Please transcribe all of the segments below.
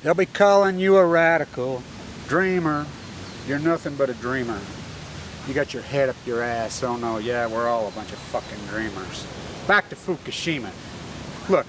They'll be calling you a radical dreamer. You're nothing but a dreamer. You got your head up your ass. Oh no, yeah, we're all a bunch of fucking dreamers. Back to Fukushima. Look,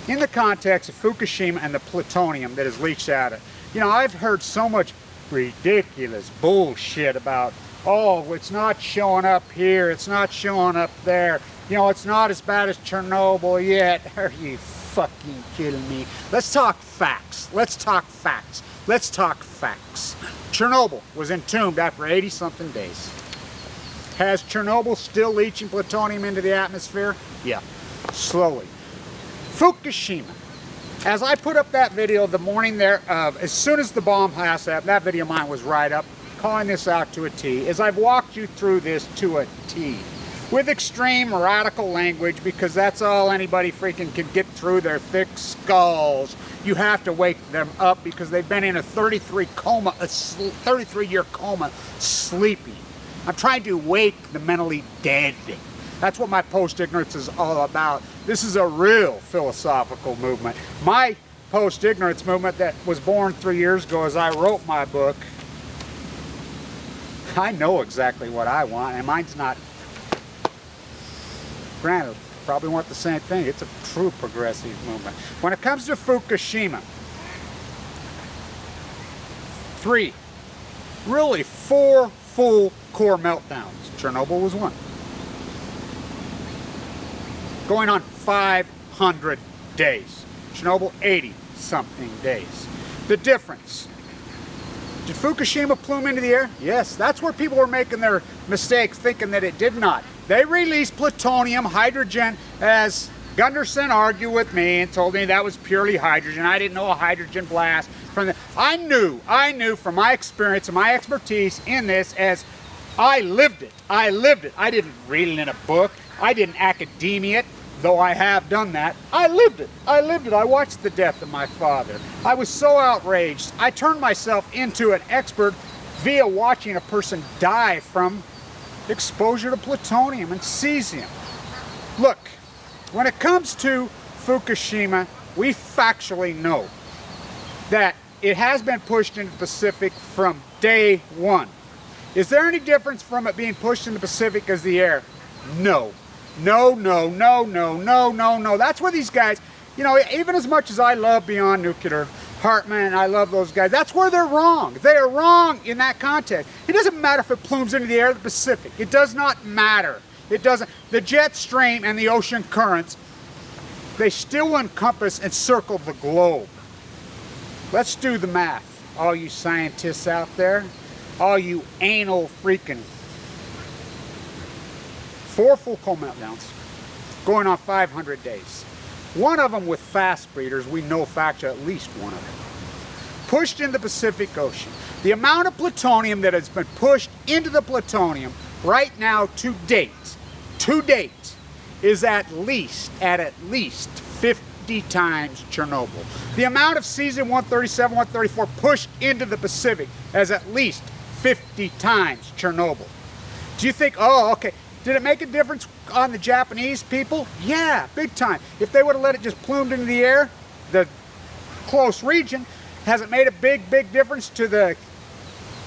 in the context of Fukushima and the plutonium that is leached out of, you know, I've heard so much ridiculous bullshit about, oh, it's not showing up here, it's not showing up there, you know, it's not as bad as Chernobyl yet. Are you fucking kidding me? Let's talk facts. Let's talk facts. Let's talk facts. Chernobyl was entombed after 80-something days. Has Chernobyl still leaching plutonium into the atmosphere? Yeah, slowly. Fukushima. As I put up that video the morning thereof, as soon as the bomb blast happened, that video of mine was right up, calling this out to a T, as I've walked you through this to a T. With extreme radical language, because that's all anybody freaking can get through their thick skulls. You have to wake them up because they've been in a 33-year coma, sleeping. I'm trying to wake the mentally dead. That's what my post-ignorance is all about. This is a real philosophical movement. My post-ignorance movement that was born 3 years ago as I wrote my book, I know exactly what I want, and mine's not. Granted, probably want the same thing. It's a true progressive movement. When it comes to Fukushima, 4 full core meltdowns. Chernobyl was one. Going on 500 days. Chernobyl, 80-something days. The difference. Did Fukushima plume into the air? Yes, that's where people were making their mistakes, thinking that it did not. They released plutonium, hydrogen, as Gunderson argued with me and told me that was purely hydrogen. I didn't know a hydrogen blast from the. I knew from my experience and my expertise in this, as I lived it. I didn't read it in a book. I didn't academia it, though I have done that. I lived it. I watched the death of my father. I was so outraged. I turned myself into an expert via watching a person die from exposure to plutonium and cesium. Look, when it comes to Fukushima, we factually know that it has been pushed into the Pacific from day one. Is there any difference from it being pushed in the Pacific as the air? No. No. That's where these guys, you know, even as much as I love Beyond Nuclear, Hartman, I love those guys, that's where they're wrong. They are wrong in that context. It doesn't matter if it plumes into the air of the Pacific. It does not matter. It doesn't. The jet stream and the ocean currents, they still encompass and circle the globe. Let's do the math. All you scientists out there, all you anal freaking. 4 full core meltdowns, going on 500 days. One of them with fast breeders, we know factually at least one of them. Pushed in the Pacific Ocean. The amount of plutonium that has been pushed into the plutonium right now to date, is at least 50 times Chernobyl. The amount of cesium-137, 134 pushed into the Pacific is at least 50 times Chernobyl. Do you think, oh, okay, did it make a difference on the Japanese people? Yeah, big time. If they would have let it just plumed into the air, the close region, has it made a big difference to the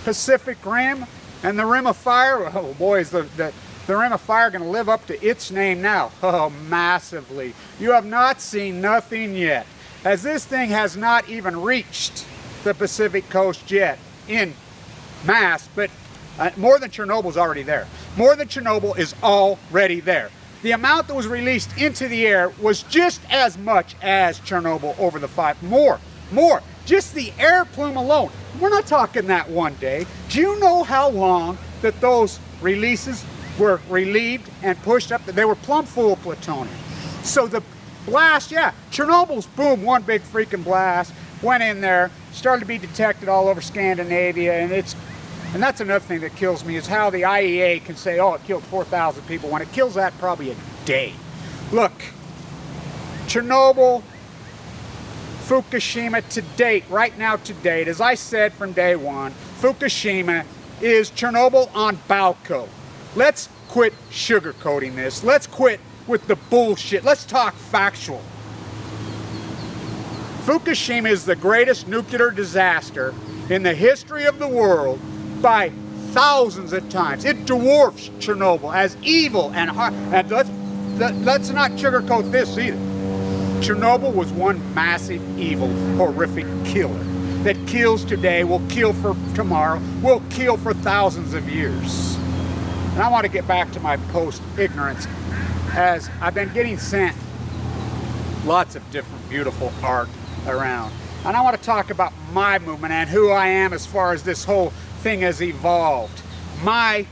Pacific Rim and the Rim of Fire? Oh boy, is the Rim of Fire going to live up to its name now? Oh, massively. You have not seen nothing yet, as this thing has not even reached the Pacific coast yet in mass, but more than Chernobyl is already there. More than Chernobyl is already there. The amount that was released into the air was just as much as Chernobyl over the 5. More. Just the air plume alone. We're not talking that one day. Do you know how long that those releases were relieved and pushed up? They were plumb full of plutonium. So the blast, yeah, Chernobyl's boom, one big freaking blast, went in there, started to be detected all over Scandinavia, and that's another thing that kills me, is how the IEA can say, oh, it killed 4,000 people, when it kills that probably a day. Look, Chernobyl, Fukushima to date, right now to date, as I said from day one, Fukushima is Chernobyl on BALCO. Let's quit sugarcoating this. Let's quit with the bullshit. Let's talk factual. Fukushima is the greatest nuclear disaster in the history of the world by thousands of times. It dwarfs Chernobyl as evil and hard. And let's not sugarcoat this either. Chernobyl was one massive, evil, horrific killer that kills today, will kill for tomorrow, will kill for thousands of years. And I want to get back to my post-ignorance, as I've been getting sent lots of different beautiful art around. And I want to talk about my movement and who I am as far as this whole thing has evolved. My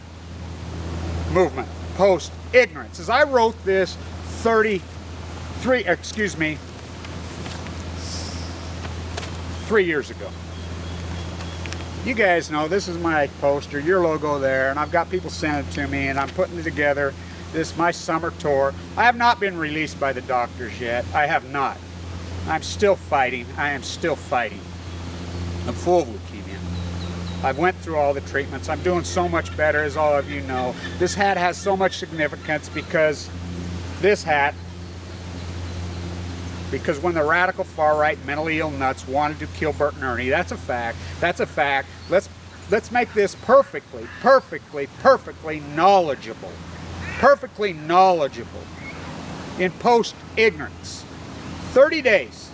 movement, post-ignorance. As I wrote this 3 years ago. You guys know this is my poster, your logo there, and I've got people sending it to me, and I'm putting it together. This is my summer tour. I have not been released by the doctors yet. I have not. I'm still fighting. I am still fighting. I'm full of leukemia. I've went through all the treatments. I'm doing so much better, as all of you know. This hat has so much significance because when the radical far-right mentally ill nuts wanted to kill Bert and Ernie, that's a fact. That's a fact. Let's make this perfectly knowledgeable. Perfectly knowledgeable in post-ignorance. 30 days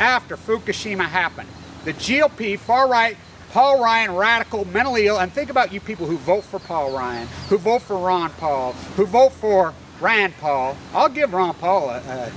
after Fukushima happened, the GOP, far-right, Paul Ryan, radical, mentally ill, and think about you people who vote for Paul Ryan, who vote for Ron Paul, who vote for Rand Paul. I'll give Ron Paul a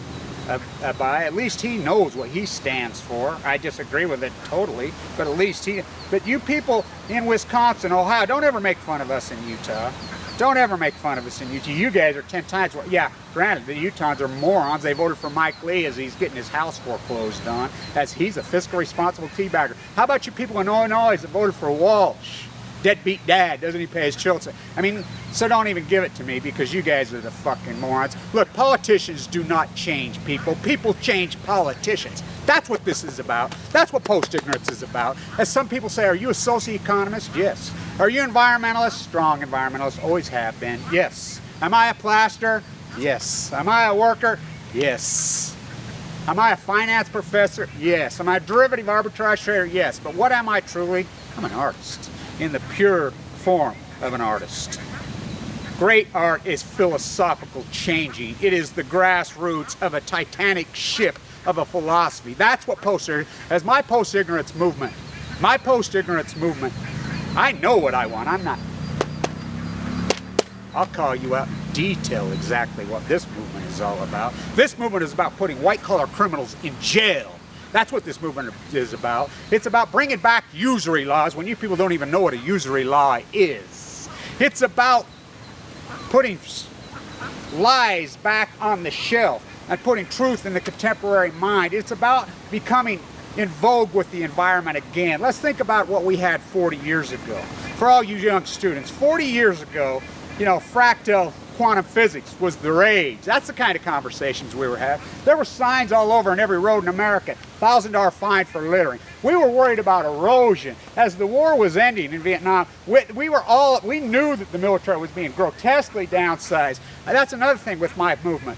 buy. At least he knows what he stands for. I disagree with it totally, but at least he... But you people in Wisconsin, Ohio, don't ever make fun of us in Utah. Don't ever make fun of us in Utah. You guys are 10 times... Yeah, granted, the Utahns are morons. They voted for Mike Lee as he's getting his house foreclosed on, as he's a fiscally responsible teabagger. How about you people in Illinois that voted for Walsh? Deadbeat dad, doesn't he pay his children? I mean, so don't even give it to me because you guys are the fucking morons. Look, politicians do not change people. People change politicians. That's what this is about. That's what post-ignorance is about. As some people say, are you a socioeconomist? Yes. Are you environmentalist? Strong environmentalist, always have been. Yes. Am I a plaster? Yes. Am I a worker? Yes. Am I a finance professor? Yes. Am I a derivative arbitrage trader? Yes. But what am I truly? I'm an artist. In the pure form of an artist. Great art is philosophical changing. It is the grassroots of a titanic shift of a philosophy. That's what as my post-ignorance movement, I know what I want. I'll call you out in detail exactly what this movement is all about. This movement is about putting white-collar criminals in jail. That's what this movement is about. It's about bringing back usury laws when you people don't even know what a usury law is. It's about putting lies back on the shelf and putting truth in the contemporary mind. It's about becoming in vogue with the environment again. Let's think about what we had 40 years ago. For all you young students, 40 years ago, you know, fractal quantum physics was the rage. That's the kind of conversations we were having. There were signs all over in every road in America, $1,000 fine for littering. We were worried about erosion. As the war was ending in Vietnam, we knew that the military was being grotesquely downsized. And that's another thing with my movement.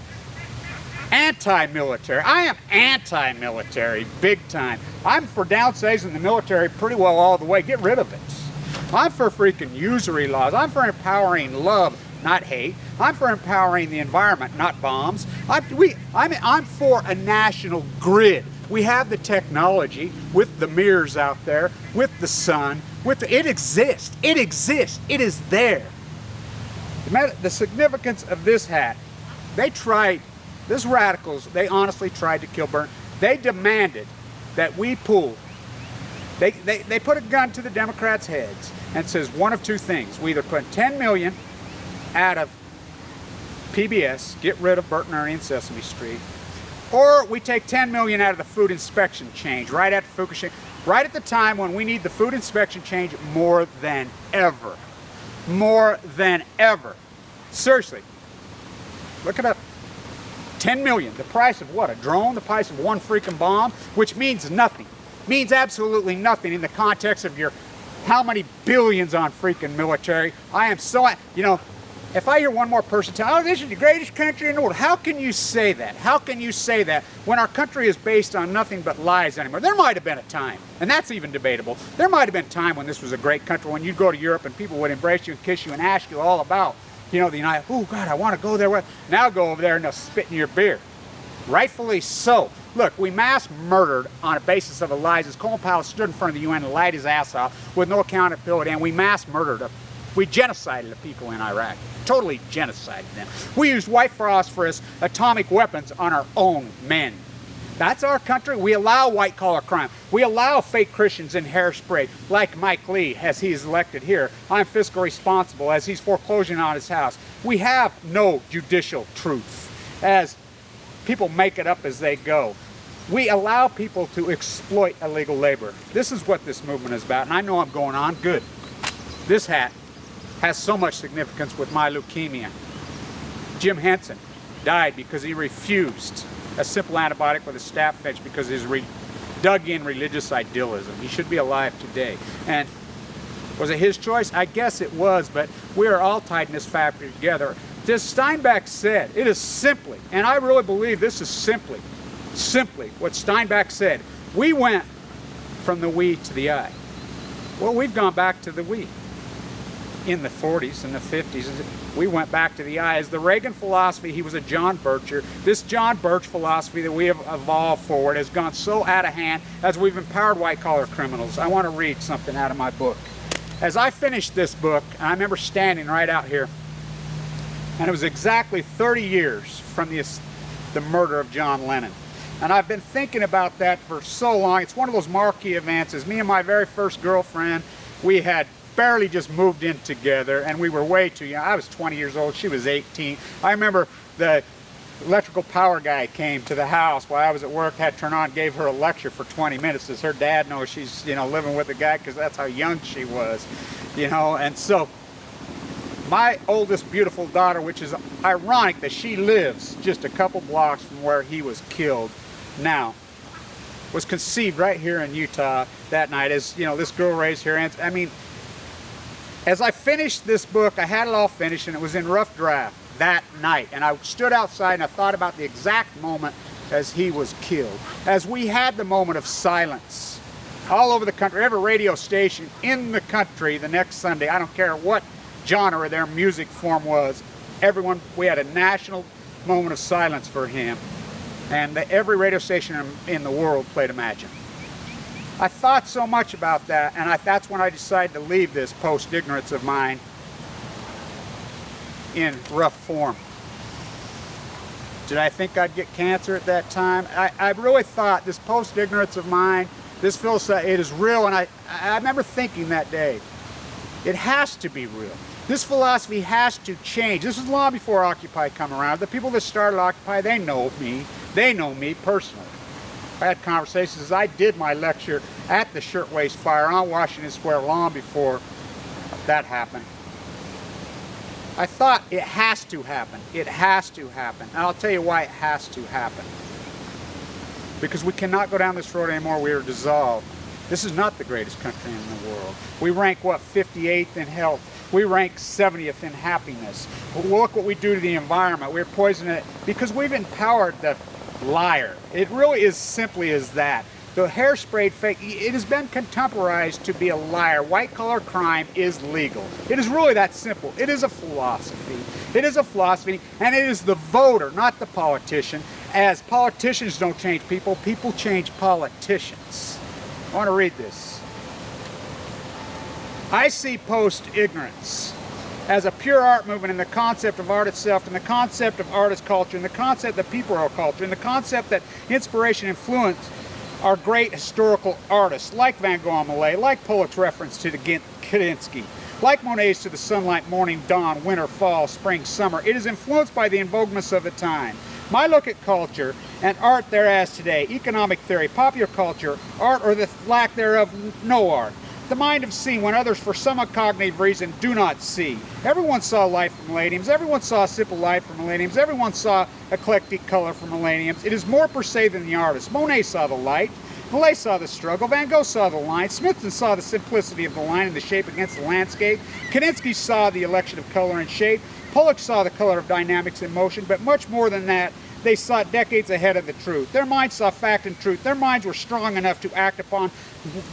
Anti-military. I am anti-military, big time. I'm for downsizing the military pretty well all the way. Get rid of it. I'm for freaking usury laws. I'm for empowering love, not hate. I'm for empowering the environment, not bombs. I'm for a national grid. We have the technology with the mirrors out there, with the sun, it exists. It exists. It is there. The significance of this hat, these radicals, they honestly tried to kill Bern. They demanded that we pull. They put a gun to the Democrats' heads and says one of two things. We either put 10 million out of PBS, get rid of Bert and Ernie and Sesame Street, or we take 10 million out of the food inspection change right after Fukushima, right at the time when we need the food inspection change more than ever. More than ever. Seriously, look it up. 10 million, the price of what? A drone? The price of one freaking bomb? Which means nothing. Means absolutely nothing in the context of your how many billions on freaking military. I am so, you know, if I hear one more person tell, oh, this is the greatest country in the world, how can you say that? How can you say that when our country is based on nothing but lies anymore? There might have been a time, and that's even debatable, there might have been a time when this was a great country, when you'd go to Europe and people would embrace you and kiss you and ask you all about, you know, the United, oh God, I want to go there. Now go over there and they'll spit in your beer. Rightfully so. Look, we mass murdered on a basis of lies. As Colin Powell stood in front of the UN and lied his ass off with no accountability, and we mass murdered them. We genocided the people in Iraq. Totally genocided them. We used white phosphorus atomic weapons on our own men. That's our country. We allow white-collar crime. We allow fake Christians in hairspray, like Mike Lee, as he is elected here. I'm fiscally responsible, as he's foreclosing on his house. We have no judicial truth, as people make it up as they go. We allow people to exploit illegal labor. This is what this movement is about, and I know I'm going on. Good. This hat has so much significance with my leukemia. Jim Henson died because he refused a simple antibiotic with a staph infection because of his dug-in religious idealism. He should be alive today. And was it his choice? I guess it was, but we are all tied in this fabric together. As Steinbeck said, it is simply, and I really believe this is simply what Steinbeck said. We went from the we to the I. Well, we've gone back to the we. In the 40s and the 50s, we went back to the I. As the Reagan philosophy, he was a John Bircher. This John Birch philosophy that we have evolved forward has gone so out of hand as we've empowered white-collar criminals. I want to read something out of my book. As I finished this book, I remember standing right out here, and it was exactly 30 years from the murder of John Lennon. And I've been thinking about that for so long. It's one of those marquee events. As me and my very first girlfriend, we had barely just moved in together, and we were way too young. I was 20 years old, she was 18. I remember the electrical power guy came to the house while I was at work, had turned on, gave her a lecture for 20 minutes. As her dad knows she's, you know, living with the guy because that's how young she was, you know. And so my oldest beautiful daughter, which is ironic that she lives just a couple blocks from where he was killed now, was conceived right here in Utah that night. As you know, this girl raised her hands. I mean, as I finished this book, I had it all finished, and it was in rough draft that night. And I stood outside and I thought about the exact moment as he was killed. As we had the moment of silence all over the country, every radio station in the country the next Sunday, I don't care what genre their music form was, everyone, we had a national moment of silence for him. And every radio station in the world played Imagine. I thought so much about that, and that's when I decided to leave this post-ignorance of mine in rough form. Did I think I'd get cancer at that time? I really thought this post-ignorance of mine, this philosophy, it is real, and I remember thinking that day, it has to be real. This philosophy has to change. This was long before Occupy come around. The people that started Occupy, they know me. They know me personally. I had conversations. I did my lecture at the Shirtwaist Fire on Washington Square long before that happened. I thought it has to happen. It has to happen. And I'll tell you why it has to happen. Because we cannot go down this road anymore. We are dissolved. This is not the greatest country in the world. We rank, what, 58th in health. We rank 70th in happiness. But look what we do to the environment. We're poisoning it because we've empowered the liar. It really is simply as that. The hair-sprayed fake, it has been contemporized to be a liar. White-collar crime is legal. It is really that simple. It is a philosophy. It is a philosophy, and it is the voter, not the politician. As politicians don't change people, people change politicians. I want to read this. I see post-ignorance as a pure art movement in the concept of art itself, and the concept of art as culture, and the concept that people are culture, and the concept that inspiration influence are great historical artists like Van Gogh and Malay, like Pollock's reference to the Kandinsky, like Monet's to the sunlight, morning, dawn, winter, fall, spring, summer. It is influenced by the invogments of the time. My look at culture and art there as today, economic theory, popular culture, art or the lack thereof, no art. The mind of seeing when others for some cognitive reason do not see. Everyone saw life from millenniums. Everyone saw simple life from millenniums. Everyone saw eclectic color from millenniums. It is more per se than the artist. Monet saw the light. Malay saw the struggle. Van Gogh saw the line. Smithson saw the simplicity of the line and the shape against the landscape. Kandinsky saw the election of color and shape. Pollock saw the color of dynamics in motion, but much more than that, they saw decades ahead of the truth. Their minds saw fact and truth. Their minds were strong enough to act upon.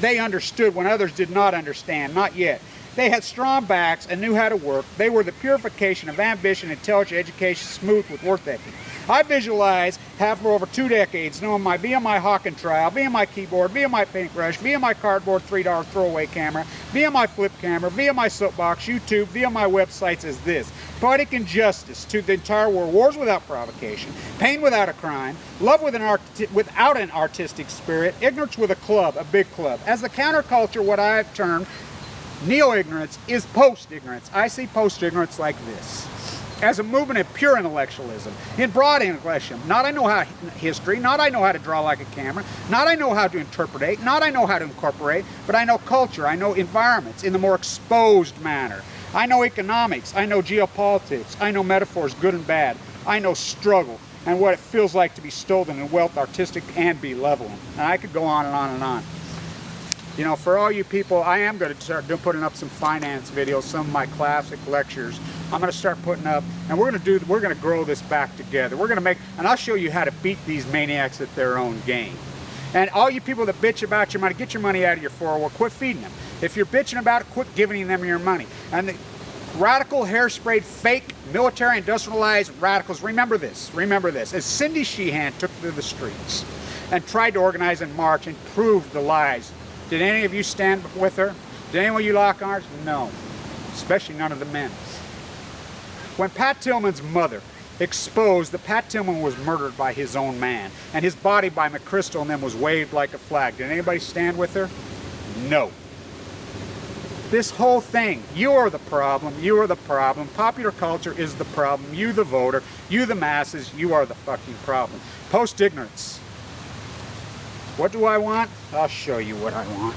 They understood when others did not understand, not yet. They had strong backs and knew how to work. They were the purification of ambition, intelligence, education, smooth with work ethic. I visualize, have for over 2 decades, knowing via my Hawken trial, via my keyboard, via my paintbrush, via my cardboard $3 throwaway camera, via my flip camera, via my soapbox, YouTube, via my websites as this. Poetic injustice to the entire world, wars without provocation, pain without a crime, love without an artistic spirit, ignorance with a club, a big club. As the counterculture, what I have termed neo-ignorance is post-ignorance. I see post-ignorance like this. As a movement of pure intellectualism, in broad intellectualism, not I know how history, not I know how to draw like a camera, not I know how to interpret, not I know how to incorporate, but I know culture, I know environments in the more exposed manner. I know economics, I know geopolitics, I know metaphors, good and bad, I know struggle and what it feels like to be stolen in wealth, artistic and benevolent. And I could go on and on and on. You know, for all you people, I am going to start putting up some finance videos, some of my classic lectures. I'm going to start putting up, and we're going to grow this back together. We're going to make, and I'll show you how to beat these maniacs at their own game. And all you people that bitch about your money, get your money out of your 401, quit feeding them. If you're bitching about it, quit giving them your money. And the radical, hairsprayed, fake, military, industrialized radicals, remember this, as Cindy Sheehan took to the streets and tried to organize and march and prove the lies. Did any of you stand with her? Did anyone of you lock arms? No, especially none of the men. When Pat Tillman's mother exposed that Pat Tillman was murdered by his own man, and his body by McChrystal and them was waved like a flag, did anybody stand with her? No. This whole thing, you are the problem, you are the problem. Popular culture is the problem. You the voter, you the masses, you are the fucking problem. Post-ignorance. What do I want? I'll show you what I want.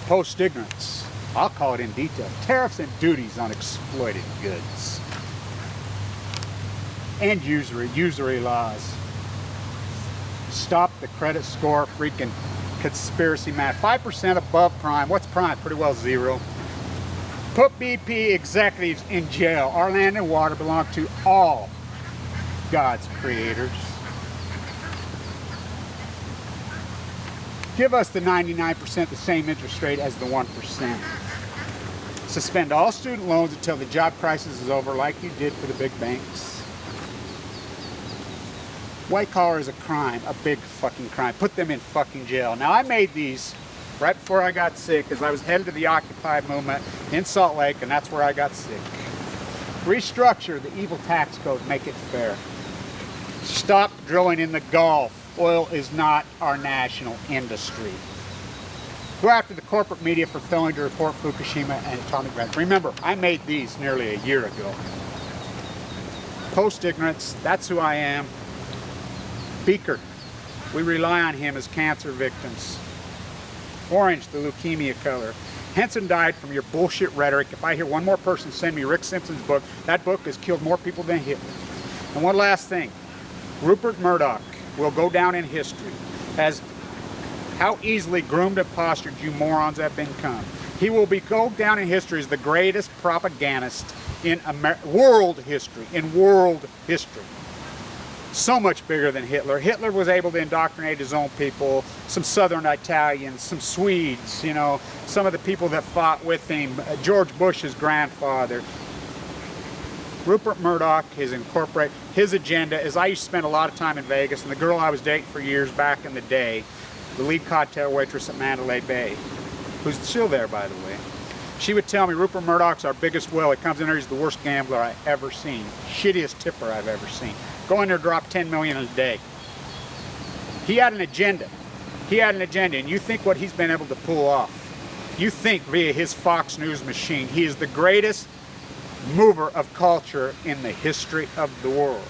Post-ignorance. I'll call it in detail. Tariffs and duties on exploited goods. And usury laws. Stop the credit score freaking conspiracy man. 5% above prime. What's prime? Pretty well zero. Put BP executives in jail. Our land and water belong to all God's creators. Give us the 99% the same interest rate as the 1%. Suspend all student loans until the job crisis is over, like you did for the big banks. White collar is a crime, a big fucking crime. Put them in fucking jail. Now I made these right before I got sick, because I was headed to the Occupy movement in Salt Lake, and that's where I got sick. Restructure the evil tax code, make it fair. Stop drilling in the Gulf. Oil is not our national industry. Go after the corporate media for failing to report Fukushima and atomic weapons. Remember, I made these nearly a year ago. Post-ignorance, that's who I am. Beaker, we rely on him as cancer victims. Orange, the leukemia color. Henson died from your bullshit rhetoric. If I hear one more person send me Rick Simpson's book, that book has killed more people than Hitler. And one last thing. Rupert Murdoch will go down in history as how easily groomed and postured you morons have become. He will go down in history as the greatest propagandist in world history. So much bigger than Hitler. Hitler was able to indoctrinate his own people, some Southern Italians, some Swedes, you know, some of the people that fought with him, George Bush's grandfather. Rupert Murdoch is incorporate his agenda is I used to spend a lot of time in Vegas, and the girl I was dating for years back in the day, the lead cocktail waitress at Mandalay Bay, who's still there by the way, she would tell me Rupert Murdoch's our biggest whale. He comes in there, he's the worst gambler I've ever seen. Shittiest tipper I've ever seen. Go in there, drop 10 million a day. He had an agenda. He had an agenda, and you think what he's been able to pull off. You think via his Fox News machine, he is the greatest mover of culture in the history of the world.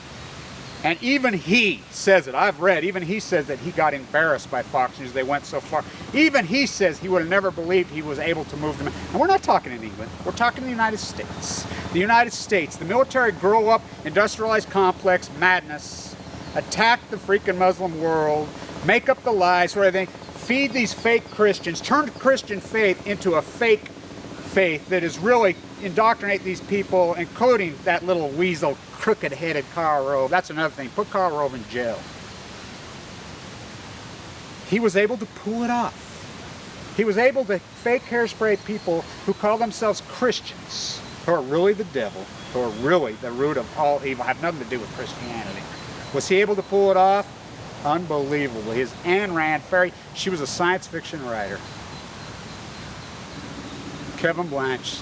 And even he says it, I've read, even he says that he got embarrassed by Fox News, they went so far. Even he says he would have never believed he was able to move them. And we're not talking in England, we're talking in the United States. The United States, the military grow up, industrialized complex, madness, attack the freaking Muslim world, make up the lies, where they feed these fake Christians, turn Christian faith into a fake faith that is really indoctrinating these people, including that little weasel, crooked-headed Karl Rove. That's another thing. Put Karl Rove in jail. He was able to pull it off. He was able to fake hairspray people who call themselves Christians, who are really the devil, who are really the root of all evil, have nothing to do with Christianity. Was he able to pull it off? Unbelievable. His Ayn Rand fairy, she was a science fiction writer. Kevin Blanch,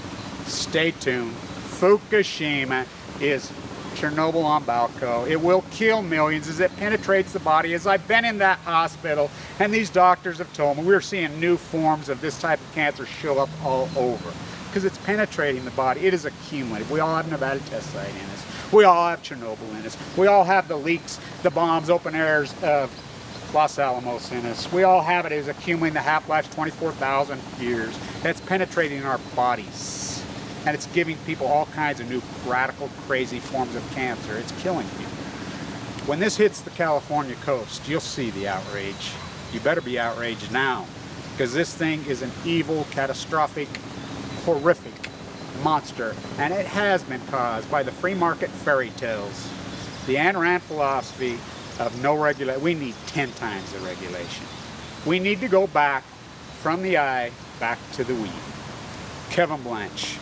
stay tuned. Fukushima is Chernobyl on BALCO. It will kill millions as it penetrates the body. As I've been in that hospital, and these doctors have told me, we're seeing new forms of this type of cancer show up all over because it's penetrating the body. It is accumulative. We all have Nevada test site in us. We all have Chernobyl in us. We all have the leaks, the bombs, open airs of Los Alamos in us. We all have it. It is accumulating. The half-life's 24,000 years. That's penetrating our bodies. And it's giving people all kinds of new radical, crazy forms of cancer. It's killing people. When this hits the California coast, you'll see the outrage. You better be outraged now, because this thing is an evil, catastrophic, horrific monster, and it has been caused by the free market fairy tales. The Ayn Rand philosophy of no regulation. We need 10 times the regulation. We need to go back from the eye, back to the we. Kevin Blanch.